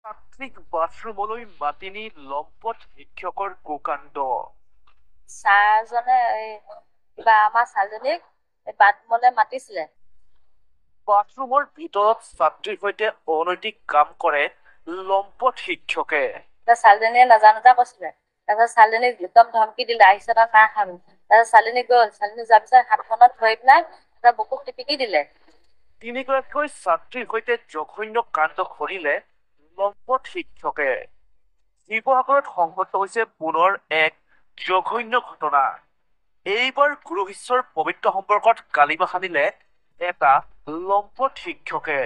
ছাত্ৰীক বাথৰুমলৈ মাতি নি লম্পট শিক্ষকৰ কুকাণ্ড। ছাৰজনে কিবা আমাৰ ছোৱালীজনীক বাথৰুমলৈ মাতিছিলে। বাথৰুমৰ ভিতৰত ছাত্ৰীৰ সৈতে অনৈতিক কাম কৰে লম্পট শিক্ষকে। ছোৱালীজনীয়ে নাজানোতা কৈছিলে। তাৰপিছত ছোৱালীজনীক একদম ধমকি দিলে, আহিছে তই না খাবি। তাৰপিছত ছোৱালীজনী গ'ল, ছোৱালীজনী যোৱাৰ পিছত হাতখনত ধৰি পেলাই বুকুত টিপিকি দিলে। তিনিগৰাকীকৈ ছাত্ৰীৰ সৈতে জঘন্য কাণ্ড কৰিলে লম্পট শিক্ষকে। শিৱসাগৰত সংঘটিত হৈছে পুনৰ এক জঘন্য ঘটনা। এইবাৰ গুৰু শিষ্যৰ পবিত্ৰ সম্পৰ্কত গালিমা সানিলে এটা লম্পট শিক্ষকে।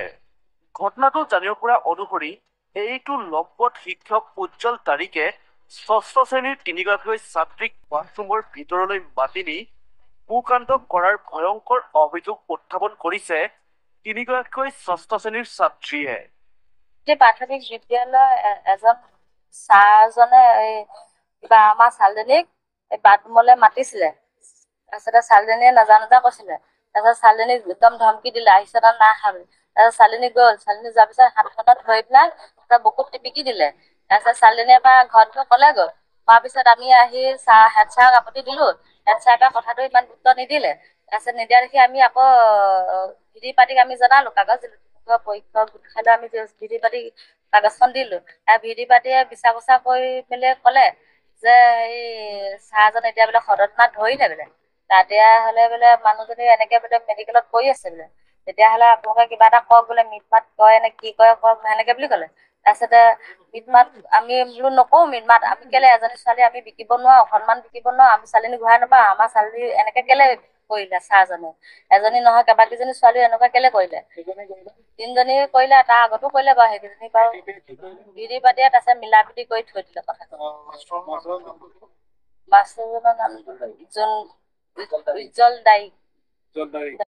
ঘটনাটো জানিব পৰা অনুসৰি এইটো লম্পট শিক্ষক উজ্জ্বল তাৰিখে ষষ্ঠ শ্ৰেণীৰ তিনিগৰাকীকৈ ছাত্ৰীক বাথৰুমৰ ভিতৰলৈ মাতি নি কুকাণ্ড কৰাৰ ভয়ংকৰ অভিযোগ উত্থাপন কৰিছে তিনিগৰাকীকৈ ষষ্ঠ শ্ৰেণীৰ ছাত্ৰীয়ে। প্ৰাথমিক বিদ্যালয়ৰ এজন ছাৰজনে কিবা আমাৰ ছোৱালীজনীক বাথৰুমলৈ মাতিছিলে। তাৰপিছতে ছোৱালীজনীয়ে নাজানোতা কৈছিলে। তাৰপিছত ছোৱালীজনীক একদম ধমকি দিলে, আহিছে তই না খাবি। তাৰপিছত ছোৱালীজনী গ'ল, ছোৱালীজনী যোৱাৰ পিছত হাতখনত ধৰি পেলাই বুকুত টিপিকি দিলে। তাৰপিছত ছোৱালীজনীয়ে এবাৰ ঘৰত গৈ ক'লে গ'ল। কোৱাৰ পিছত আমি আহি হেড ছাৰক আপত্তি দিলো। হেড ছাৰে কথাটো ইমান গুৰুত্ব নিদিলে। তাৰপিছত নিদিয়া দেখি আমি আকৌ ভিডি পাতিক আমি জনালো, কাগজ পৰীক্ষক গোট খাই আমি ভিডি পাতি কাগজখন দিলো। ভিডি পাতিয়ে বিচাৰ পোছা কৰি পেলাই ক'লে যে এই ছাৰজন এতিয়া বোলে সদস্যত ধৰিলে বোলে। তেতিয়া হ'লে বোলে মানুহজনী এনেকে বোলে মেডিকেলত পৰি আছে বোলে। তেতিয়াহ'লে আপোনালোকে কিবা এটা কওক বোলে, মিট মাত কয় নে কি কয় কওক, সেনেকে বুলি ক'লে। তাৰপিছতে মিট মাত আমি বোলো নকওঁ, মিট মাত আমি কেলে এজনী ছোৱালী আমি বিকিব নোৱাৰো, সন্মান বিকিব নোৱাৰো, আমি ছোৱালীজনী ঘূৰাই নাপাওঁ, আমাৰ ছোৱালী এনেকে কেলে কৰিলে ছাৰজনে। এজনী নহয় কেইবাকেইজনী ছোৱালী এনেকুৱা কেলে কৰিলে। তিনিজনী কৰিলে, তাৰ আগতো কৰিলে বাৰু, সেইকেইজনী বাৰু ভিডি পাতিয়ে তাৰপিছত মিলা প্ৰীতি কৰি থৈ দিলে কথাটো। মাষ্টৰজনৰ নামটো উজ্জ্বল দায়ী।